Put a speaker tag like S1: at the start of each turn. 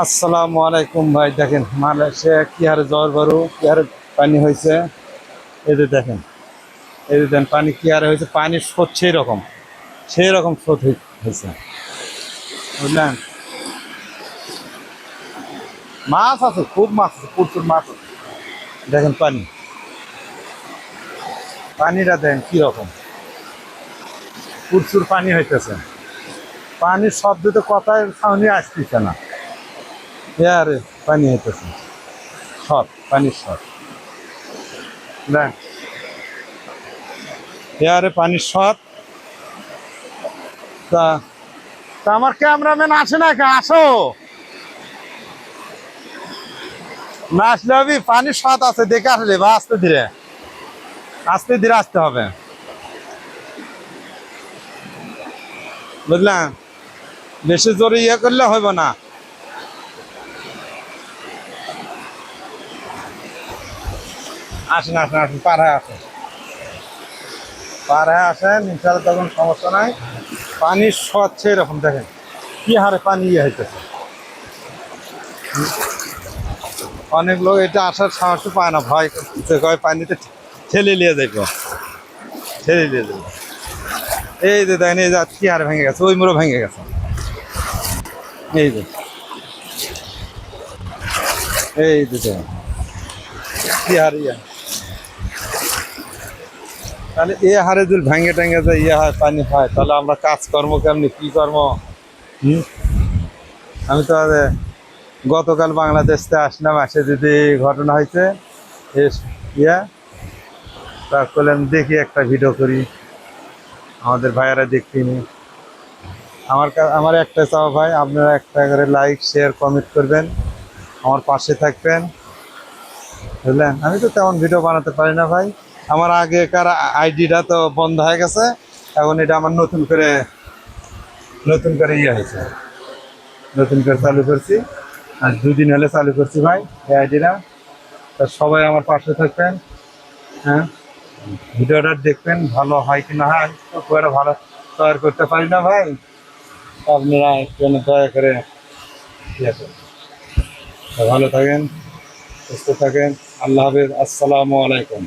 S1: আসসালামু আলাইকুম ভাই। দেখেন মালয়েশিয়া কি হারে জ্বর বড় কি হারে পানি হয়েছে। এই যে দেখেন, এই যে দেখেন পানি কি হারে হয়েছে। পানির স্রোত সেই রকম স্রোত হয়েছে, বুঝলেন। মাছ আছে, খুব মাছ আছে, প্রচুর মাছ আছে। দেখেন পানিটা দেখেন কি রকম, প্রচুর পানি হইতেছে। পানির শব্দ তো কথায় সামনে আসতেছে না। এ আরে পানি হইতেছে, পানির শট দেখ, এ আরে পানির শট। তা তা আমার ক্যামেরাম্যান আসে না, আসো না, আসলে হবে। পানির স্বাদ আছে দেখে আসলে বা আস্তে ধীরে আস্তে ধীরে আসতে হবে, বুঝলেন। বেশি জোরে ইয়ে করলে হইব না। আসেন আসেন আসেন, পাড়ায় আসেন, ইনশাল্লাহ তখন সমস্যা নাই। পানির স্বাদ সেরকম দেখেন কি হারে পানি ইয়ে হইতেছে। অনেক লোক এটা আসার সাহস পায় না, ভয় করতেছে, কয় পানিতে ঠেলে নিয়ে যাইব, ঠেলে নিয়ে যাইব। এই যে দেখেন, এই যে কি হারে ভেঙে গেছে, ওই মুড়ো ভেঙে গেছে। এই যে দেখেন কি হারে ইয়ে। তাহলে এ হারে যদি ভেঙে টেঙে যায়, ইয়ে হয়, পানি হয়, তাহলে আমরা কাজকর্ম কেমনি কি কর্ম। হুম। আমি তো গতকাল বাংলাদেশ থেকে আসলাম, আসে যদি ঘটনা হয়েছে ইয়া, তা করলেন দেখি একটা ভিডিও করি, আমাদের ভাইয়ারা দেখতিনি। আমার একটা চাও ভাই, আপনারা একটা করে লাইক শেয়ার কমেন্ট করবেন, আমার পাশে থাকবেন, বুঝলেন। আমি তো তেমন ভিডিও বানাতে পারি না ভাই। আমার আগেকার আইডিটা তো বন্ধ হয়ে গেছে, এখন এটা আমার নতুন করে ইয়ে হয়েছে, নতুন করে চালু করছি। আর 2 দিন হলে চালু করছি ভাই এই আইডিটা। তা সবাই আমার পাশে থাকবেন, হ্যাঁ। ভিডিওটা দেখবেন, ভালো হয় কি না হয়, তো খুব একটা ভালো তৈরি করতে পারি না ভাই। আপনারা একটু দয়া করে ইয়ে করুন। তা ভালো থাকেন, সুস্থ থাকেন। আল্লাহ হাফেজ, আসসালামু আলাইকুম।